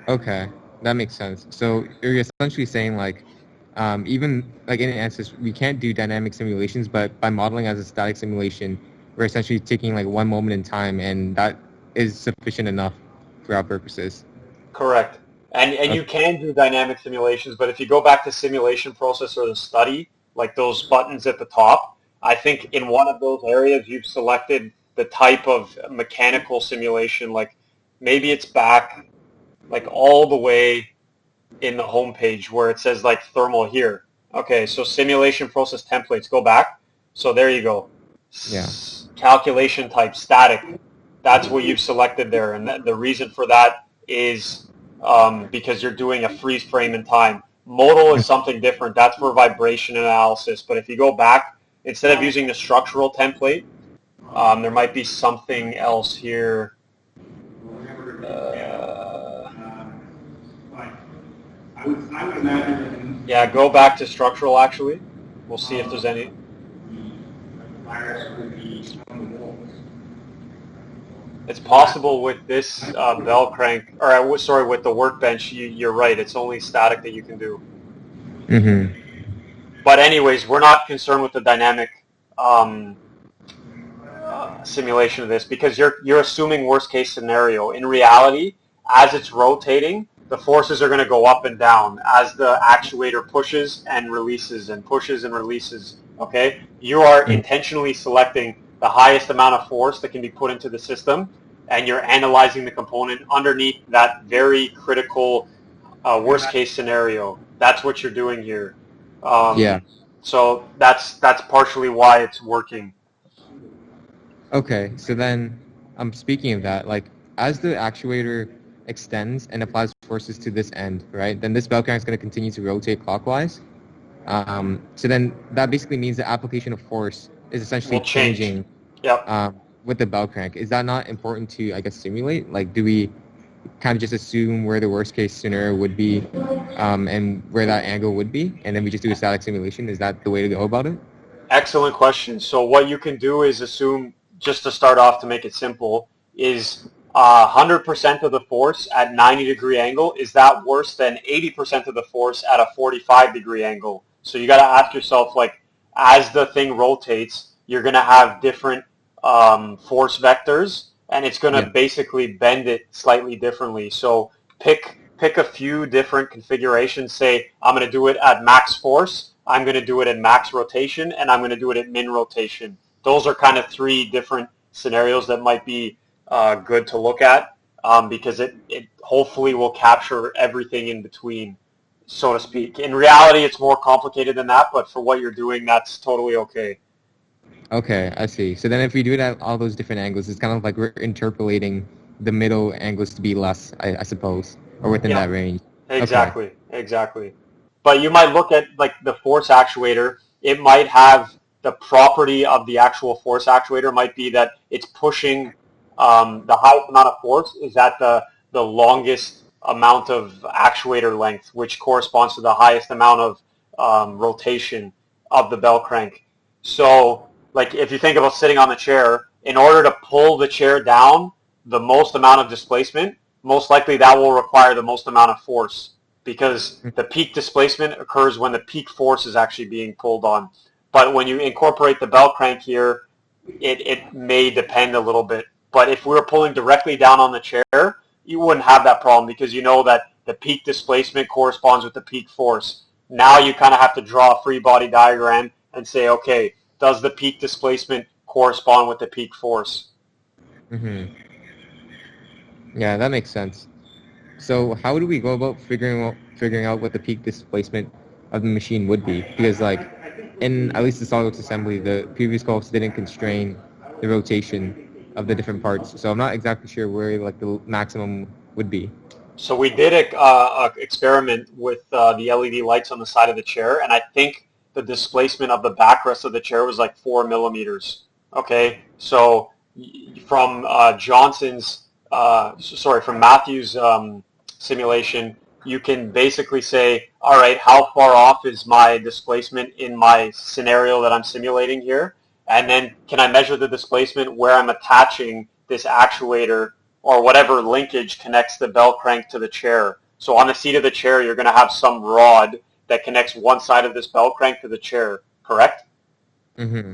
Okay, that makes sense. So you're essentially saying like, even like in Ansys, we can't do dynamic simulations, but by modeling as a static simulation, we're essentially taking like one moment in time, and that is sufficient enough for our purposes. Correct. And you can do dynamic simulations, but if you go back to simulation process or the study, like those buttons at the top, I think in one of those areas you've selected the type of mechanical simulation, like maybe it's back like all the way in the home page where it says like thermal here. Okay, so simulation process templates, go back. So there you go. Yeah. Calculation type, static. That's what you've selected there. And the reason for that is because you're doing a freeze frame in time. Modal is something different. That's for vibration analysis. But if you go back, instead of using the structural template, there might be something else here. I would imagine. Yeah, go back to structural actually. We'll see if there's any. Virus would be on the walls. It's possible with this bell crank, or sorry, with the workbench. You're right. It's only static that you can do. Mm-hmm. But anyways, we're not concerned with the dynamic simulation of this because you're assuming worst case scenario. In reality, as it's rotating, the forces are going to go up and down as the actuator pushes and releases and pushes and releases. Okay, you are intentionally selecting the highest amount of force that can be put into the system, and you're analyzing the component underneath that very critical worst case scenario. That's what you're doing here. So that's partially why it's working. Okay, so then, speaking of that, like as the actuator extends and applies forces to this end, right? Then this bell crank is going to continue to rotate clockwise. So then that basically means the application of force is essentially changing. Yep. With the bell crank. Is that not important to, I guess, simulate? Like, do we kind of just assume where the worst case scenario would be, and where that angle would be, and then we just do a static simulation? Is that the way to go about it? Excellent question. So what you can do is assume, just to start off to make it simple, is 100% of the force at 90-degree angle, is that worse than 80% of the force at a 45-degree angle? So you got to ask yourself, like, as the thing rotates, you're going to have different force vectors, and it's going to basically bend it slightly differently. So pick a few different configurations. Say, I'm going to do it at max force, I'm going to do it at max rotation, and I'm going to do it at min rotation. Those are kind of three different scenarios that might be good to look at because it hopefully will capture everything in between, so to speak. In reality, it's more complicated than that, but for what you're doing, that's totally okay. Okay, I see. So then if we do it at all those different angles, it's kind of like we're interpolating the middle angles to be less, I suppose, or within that range. Exactly, exactly. But you might look at like the force actuator. It might have the property of the actual force actuator might be that it's pushing the highest amount of force is at the longest amount of actuator length, which corresponds to the highest amount of rotation of the bell crank. So, like if you think about sitting on the chair, in order to pull the chair down the most amount of displacement, most likely that will require the most amount of force, because the peak displacement occurs when the peak force is actually being pulled on. But when you incorporate the bell crank here, it may depend a little bit. But if we were pulling directly down on the chair, you wouldn't have that problem, because you know that the peak displacement corresponds with the peak force. Now you kind of have to draw a free body diagram and say, okay, does the peak displacement correspond with the peak force? Mm-hmm. Yeah, that makes sense. So how do we go about figuring out what the peak displacement of the machine would be? Because like in at least the SolidWorks assembly, the previous co-ops didn't constrain the rotation of the different parts. So I'm not exactly sure where like the maximum would be. So we did a experiment with the LED lights on the side of the chair, and I think the displacement of the backrest of the chair was like 4 millimeters. Okay, so from from Matthew's simulation, you can basically say, all right, how far off is my displacement in my scenario that I'm simulating here? And then can I measure the displacement where I'm attaching this actuator or whatever linkage connects the bell crank to the chair? So on the seat of the chair, you're going to have some rod that connects one side of this bell crank to the chair, correct? Mm-hmm.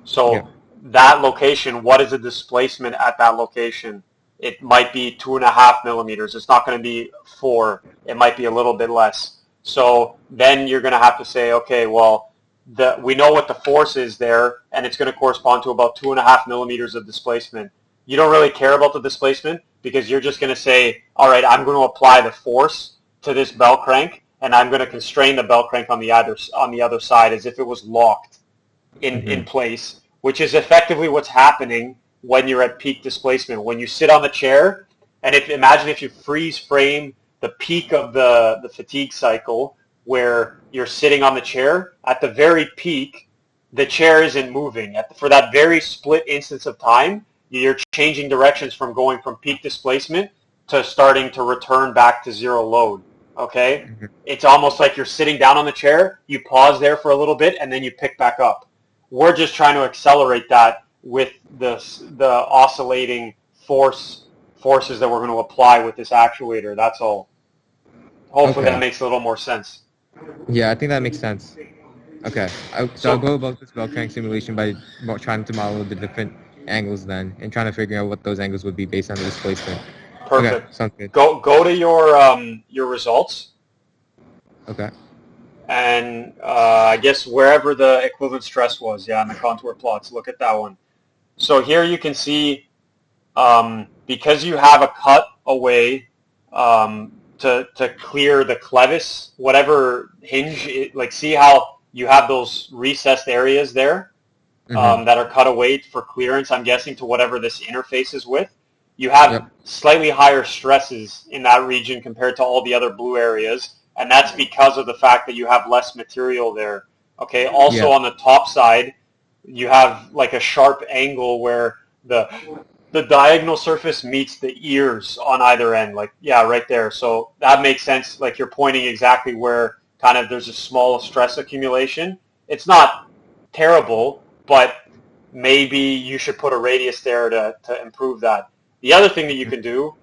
So Yeah. that location, what is the displacement at that location? It might be 2.5 millimeters. It's not going to be 4. It might be a little bit less. So then you're going to have to say, okay, well, we know what the force is there, and it's going to correspond to about 2.5 millimeters of displacement. You don't really care about the displacement, because you're just going to say, all right, I'm going to apply the force to this bell crank, and I'm going to constrain the bell crank on the other side as if it was locked in place, which is effectively what's happening when you're at peak displacement. When you sit on the chair, and imagine if you freeze frame the peak of the fatigue cycle, where you're sitting on the chair, at the very peak, the chair isn't moving. For that very split instance of time, you're changing directions from going from peak displacement to starting to return back to zero load. Okay? Mm-hmm. It's almost like you're sitting down on the chair, you pause there for a little bit, and then you pick back up. We're just trying to accelerate that with the oscillating forces that we're going to apply with this actuator. That's all. Hopefully Okay. that makes a little more sense. Yeah, I think that makes sense. Okay, so I'll go about this bell crank simulation by trying to model the different angles then, and trying to figure out what those angles would be based on the displacement. Perfect. Okay, sounds good. Go to your results, Okay. and I guess wherever the equivalent stress was, yeah, on the contour plots, look at that one. So here you can see, because you have a cut away to clear the clevis, whatever hinge, like see how you have those recessed areas there that are cut away for clearance, I'm guessing, to whatever this interface is with. You have slightly higher stresses in that region compared to all the other blue areas, and that's because of the fact that you have less material there. Okay. Also on the top side, you have like a sharp angle where the diagonal surface meets the ears on either end, like, yeah, right there. So that makes sense. Like, you're pointing exactly where kind of there's a small stress accumulation. It's not terrible, but maybe you should put a radius there to improve that. The other thing that you can do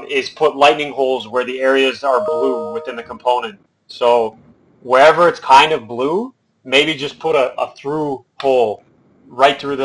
is put lightning holes where the areas are blue within the component. So wherever it's kind of blue, maybe just put a through hole right through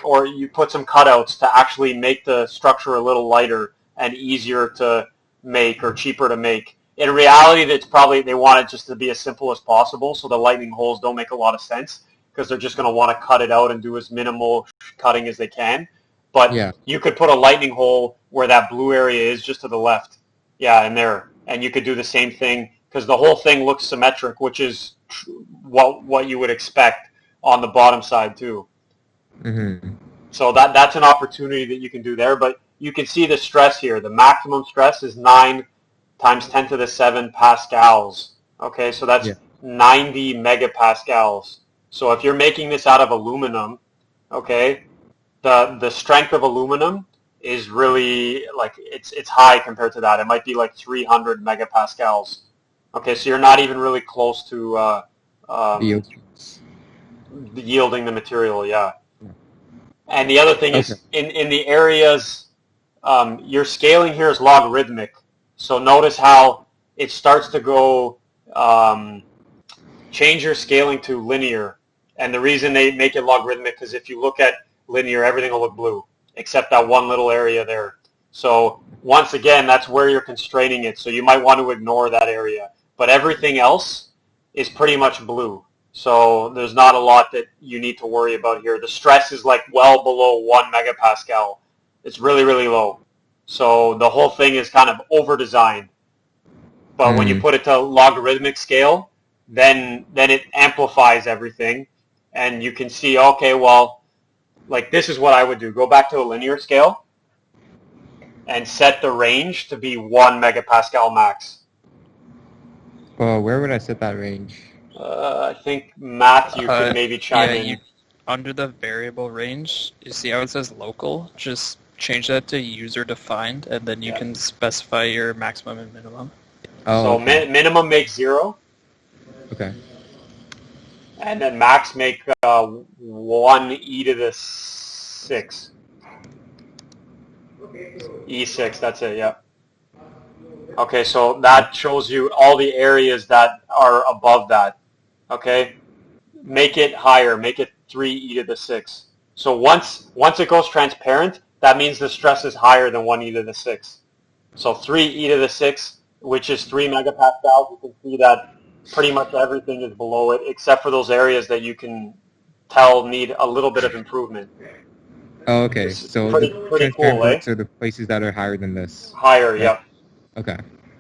or you put some cutouts to actually make the structure a little lighter and easier to make, or cheaper to make. In reality, they want it just to be as simple as possible, so the lightning holes don't make a lot of sense, because they're just going to want to cut it out and do as minimal cutting as they can. But you could put a lightning hole where that blue area is, just to the left. Yeah, and there. And you could do the same thing, because the whole thing looks symmetric, which is what you would expect on the bottom side too. Mm-hmm. So that's an opportunity that you can do there. But you can see the stress here. The maximum stress is 9 times 10 to the 7 pascals. Okay, so that's 90 megapascals. So if you're making this out of aluminum, okay, the strength of aluminum is really, like, it's high compared to that. It might be like 300 megapascals. Okay, so you're not even really close to yielding the material, yeah. And the other thing is, in the areas, your scaling here is logarithmic. So notice how it starts to go, change your scaling to linear. And the reason they make it logarithmic is if you look at linear, everything will look blue, except that one little area there. So once again, that's where you're constraining it. So you might want to ignore that area. But everything else is pretty much blue. So there's not a lot that you need to worry about here. The stress is like well below 1 megapascal. It's really, really low. So the whole thing is kind of over-designed. But when you put it to logarithmic scale, then it amplifies everything. And you can see, okay, well, like this is what I would do. Go back to a linear scale and set the range to be 1 megapascal max. Well, where would I set that range? I think Matthew could maybe chime in. Under the variable range, you see how it says local? Just change that to user defined, and then you can specify your maximum and minimum. Oh, so okay. Minimum make 0. Okay. And then max make 1 e to the 6. E6, that's it, yeah. Okay, so that shows you all the areas that are above that. Okay? Make it higher, make it 3 e to the 6. So once it goes transparent, that means the stress is higher than 1 e to the 6. So 3 e to the 6, which is 3 megapascals, you can see that pretty much everything is below it, except for those areas that you can tell need a little bit of improvement. Oh, okay. So pretty cool, eh? So the places that are higher than this. Higher, right? Yep. Okay.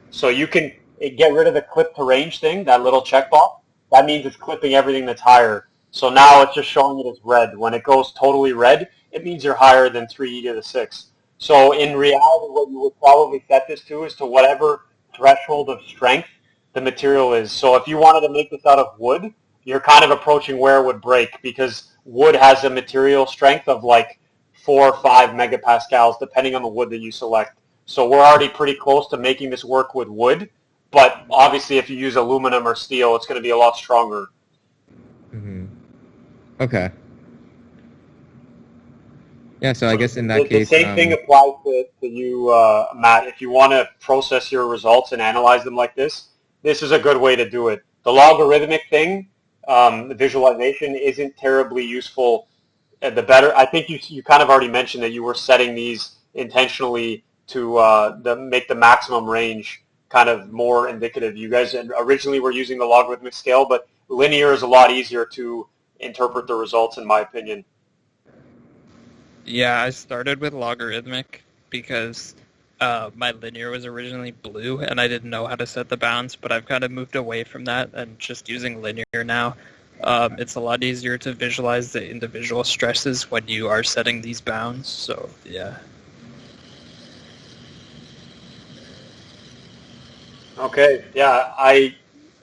So you can get rid of the clip to range thing, that little checkbox. That means it's clipping everything that's higher. So now it's just showing it as red. When it goes totally red, it means you're higher than 3 e to the 6. So in reality, what you would probably set this to is to whatever threshold of strength the material is. So if you wanted to make this out of wood, you're kind of approaching where it would break, because wood has a material strength of like 4 or 5 megapascals, depending on the wood that you select. So we're already pretty close to making this work with wood, but obviously if you use aluminum or steel, it's going to be a lot stronger. Mm-hmm. Okay. Yeah, so I guess in that case... The same thing applies to you, Matt. If you want to process your results and analyze them like this is a good way to do it. The logarithmic thing, the visualization, isn't terribly useful. The better, I think you kind of already mentioned that you were setting these intentionally to make the maximum range kind of more indicative. You guys originally were using the logarithmic scale, but linear is a lot easier to interpret the results, in my opinion. Yeah, I started with logarithmic because my linear was originally blue, and I didn't know how to set the bounds, but I've kind of moved away from that and just using linear now. It's a lot easier to visualize the individual stresses when you are setting these bounds, so yeah. Okay, yeah, I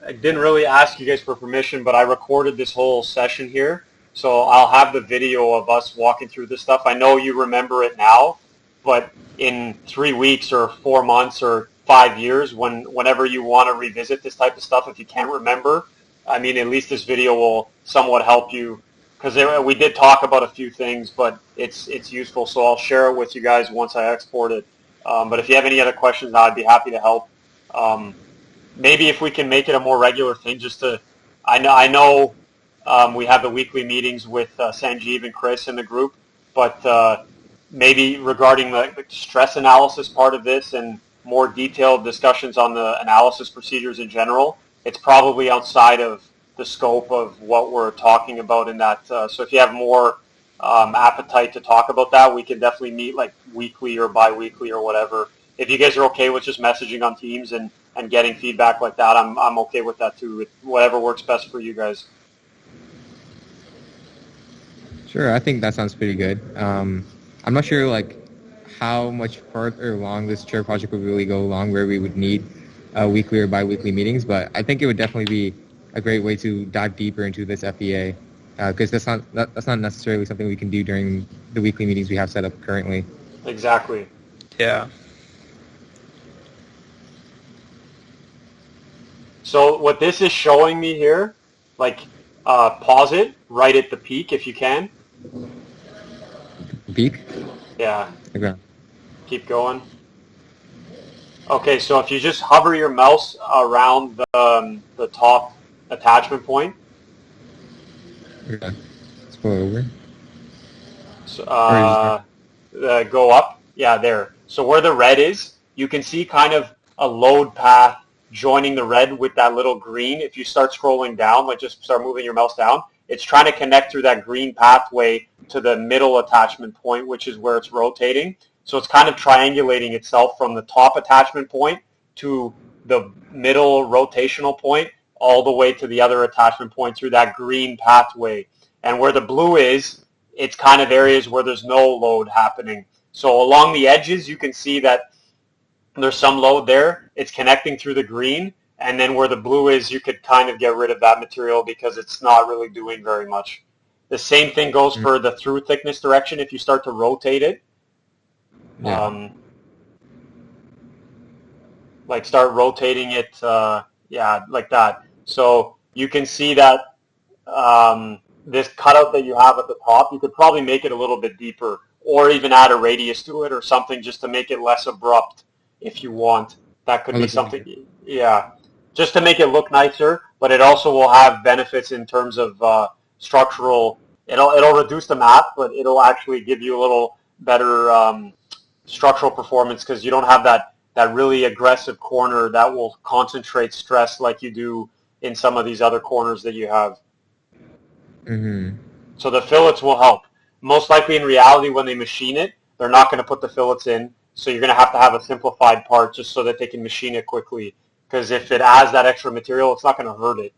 didn't really ask you guys for permission, but I recorded this whole session here, so I'll have the video of us walking through this stuff. I know you remember it now, but in 3 weeks or 4 months or 5 years, whenever you want to revisit this type of stuff, if you can't remember, I mean, at least this video will somewhat help you, because we did talk about a few things, but it's useful, so I'll share it with you guys once I export it. But if you have any other questions, I'd be happy to help. Maybe if we can make it a more regular thing, just to, I know we have the weekly meetings with Sanjeev and Chris in the group, but maybe regarding the stress analysis part of this and more detailed discussions on the analysis procedures in general, it's probably outside of the scope of what we're talking about in that. So if you have more appetite to talk about that, we can definitely meet like weekly or bi-weekly or whatever. If you guys are okay with just messaging on Teams and getting feedback like that, I'm okay with that too. Whatever works best for you guys. Sure, I think that sounds pretty good. I'm not sure like how much further along this chair project would really go along, where we would need weekly or bi-weekly meetings, but I think it would definitely be a great way to dive deeper into this FEA, because that's not necessarily something we can do during the weekly meetings we have set up currently. Exactly. Yeah. So what this is showing me here, like pause it right at the peak if you can. Peak? Yeah, Okay. keep going. Okay, so if you just hover your mouse around the top attachment point, Okay. Let's pull over. so, Or is go up. Yeah, there. So where the red is, you can see kind of a load path joining the red with that little green. If you start scrolling down, like just start moving your mouse down, it's trying to connect through that green pathway to the middle attachment point, which is where it's rotating. So it's kind of triangulating itself from the top attachment point to the middle rotational point all the way to the other attachment point through that green pathway. And where the blue is, it's kind of areas where there's no load happening. So along the edges, you can see that there's some load there. It's connecting through the green. And then where the blue is, you could kind of get rid of that material because it's not really doing very much. The same thing goes for the through thickness direction. If you start to rotate it, yeah. like start rotating it, yeah, like that. So you can see that this cutout that you have at the top, you could probably make it a little bit deeper or even add a radius to it or something just to make it less abrupt if you want. That could be something, yeah, just to make it look nicer, but it also will have benefits in terms of structural. It'll reduce the math, but it'll actually give you a little better structural performance because you don't have that really aggressive corner that will concentrate stress like you do in some of these other corners that you have. Mm-hmm. So the fillets will help. Most likely in reality when they machine it, they're not going to put the fillets in. So you're going to have a simplified part just so that they can machine it quickly. Because if it adds that extra material, it's not going to hurt it.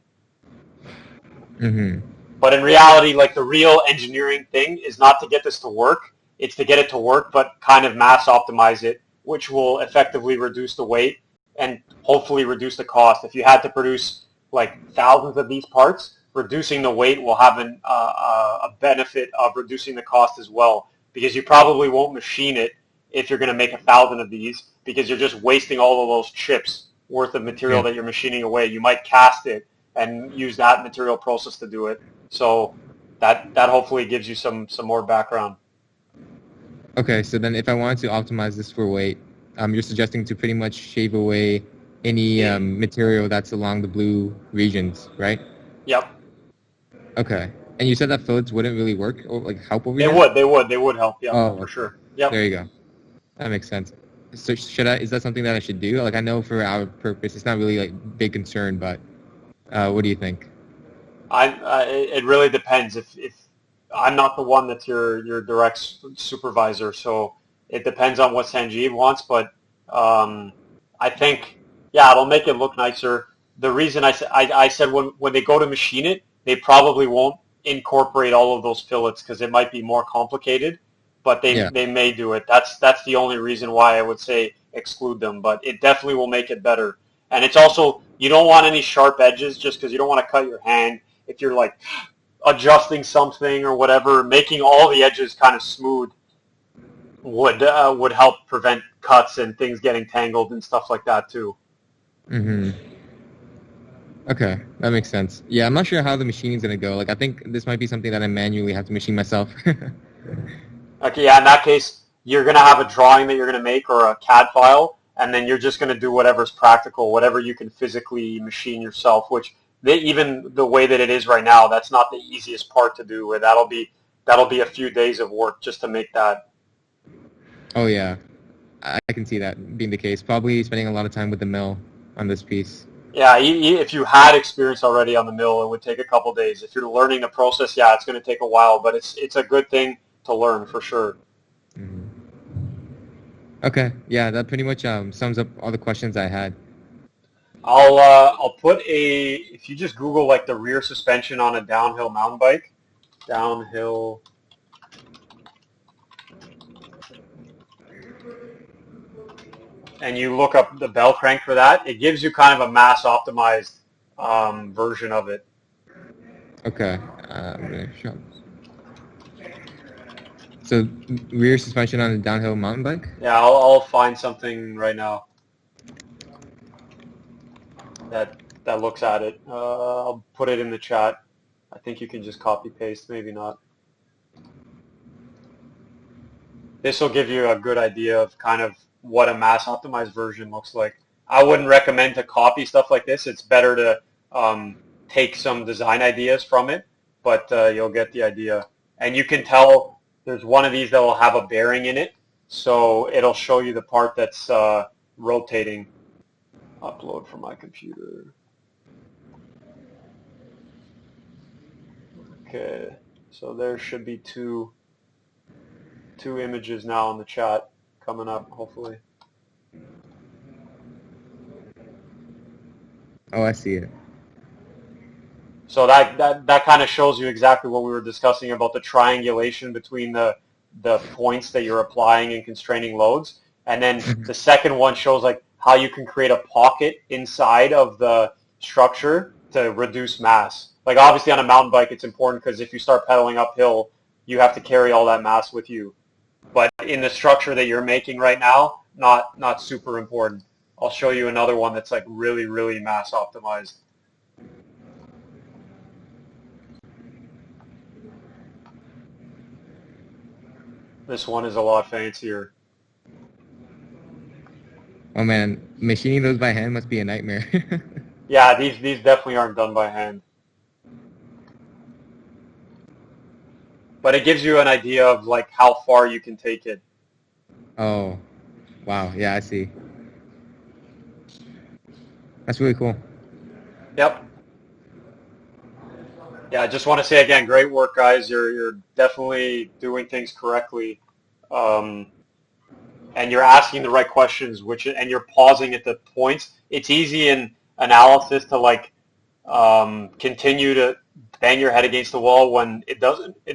Mm-hmm. But in reality, like the real engineering thing is not to get this to work. It's to get it to work, but kind of mass optimize it, which will effectively reduce the weight and hopefully reduce the cost. If you had to produce like thousands of these parts, reducing the weight will have a benefit of reducing the cost as well, because you probably won't machine it if you're going to make 1,000 of these, because you're just wasting all of those chips worth of material that you're machining away. You might cast it and use that material process to do it. So that hopefully gives you some more background. Okay, so then if I wanted to optimize this for weight, you're suggesting to pretty much shave away any material that's along the blue regions, right? Yep. Okay. And you said that fillets wouldn't really work or like help over They here? would help. Yep, Oh, for okay. sure. Yep. There you go. That makes sense. So is that something that I should do? Like I know for our purpose, it's not really like big concern, but what do you think? It really depends. If I'm not the one that's your direct supervisor, so it depends on what Sanjeev wants. But I think, yeah, it'll make it look nicer. The reason I said when they go to machine it, they probably won't incorporate all of those fillets because it might be more complicated. But they may do it. That's the only reason why I would say exclude them. But it definitely will make it better. And it's also, you don't want any sharp edges just because you don't want to cut your hand. If you're like adjusting something or whatever, making all the edges kind of smooth would help prevent cuts and things getting tangled and stuff like that too. Mm-hmm. Okay, that makes sense. Yeah, I'm not sure how the machining's gonna go. Like I think this might be something that I manually have to machine myself. Okay, yeah, in that case, you're going to have a drawing that you're going to make or a CAD file, and then you're just going to do whatever's practical, whatever you can physically machine yourself, which even the way that it is right now, that's not the easiest part to do. That'll be a few days of work just to make that. Oh yeah, I can see that being the case. Probably spending a lot of time with the mill on this piece. Yeah, if you had experience already on the mill, it would take a couple days. If you're learning the process, yeah, it's going to take a while, but it's a good thing to learn for sure. Mm-hmm. Okay, yeah, that pretty much sums up all the questions I had. I'll put if you just Google like the rear suspension on a downhill mountain bike, downhill, and you look up the bell crank for that, it gives you kind of a mass optimized version of it. Okay, I'm gonna show. So rear suspension on a downhill mountain bike? Yeah, I'll find something right now that looks at it. I'll put it in the chat. I think you can just copy paste, maybe not. this will give you a good idea of kind of what a mass optimized version looks like. I wouldn't recommend to copy stuff like this. It's better to take some design ideas from it, but you'll get the idea. And you can tell there's one of these that will have a bearing in it, so it'll show you the part that's rotating. Upload from my computer. Okay, so there should be two images now in the chat coming up, hopefully. Oh, I see it. So that kind of shows you exactly what we were discussing about the triangulation between the points that you're applying and constraining loads. And then the second one shows like how you can create a pocket inside of the structure to reduce mass. Like obviously on a mountain bike, it's important because if you start pedaling uphill, you have to carry all that mass with you. But in the structure that you're making right now, not super important. I'll show you another one that's like really, really mass optimized. This one is a lot fancier. Oh man, machining those by hand must be a nightmare. Yeah, these definitely aren't done by hand. But it gives you an idea of like how far you can take it. Oh, wow. Yeah, I see. That's really cool. Yep. Yeah, I just want to say again, great work, guys. You're definitely doing things correctly, and you're asking the right questions, and you're pausing at the points. It's easy in analysis to like continue to bang your head against the wall when it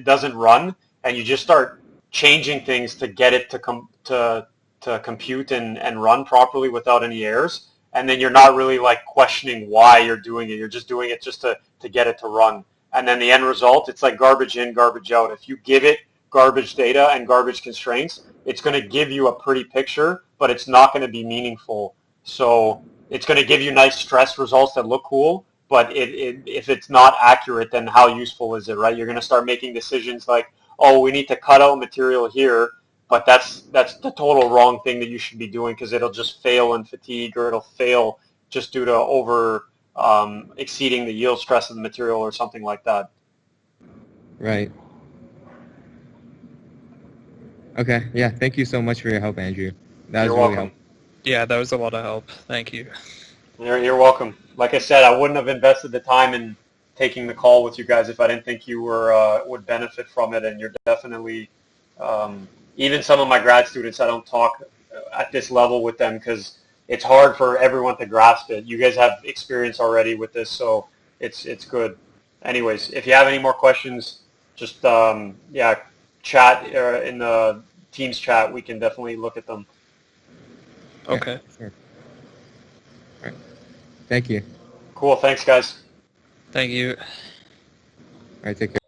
doesn't run, and you just start changing things to get it to compute and run properly without any errors. And then you're not really like questioning why you're doing it. You're just doing it just to get it to run. And then the end result, it's like garbage in, garbage out. If you give it garbage data and garbage constraints, it's going to give you a pretty picture, but it's not going to be meaningful. So it's going to give you nice stress results that look cool, but if it's not accurate, then how useful is it, right? You're going to start making decisions like, oh, we need to cut out material here, but that's the total wrong thing that you should be doing because it'll just fail in fatigue or it'll fail just due to exceeding the yield stress of the material or something like that. Right. Okay. Yeah. Thank you so much for your help, Andrew. That was You're really welcome. helpful. Yeah, that was a lot of help. Thank you. You're welcome. Like I said, I wouldn't have invested the time in taking the call with you guys if I didn't think you were would benefit from it, and you're definitely even some of my grad students, I don't talk at this level with them because it's hard for everyone to grasp it. You guys have experience already with this, so it's good. Anyways, if you have any more questions, just chat in the Teams chat. We can definitely look at them. Okay. Yeah, sure. All right. Thank you. Cool. Thanks, guys. Thank you. All right. Take care.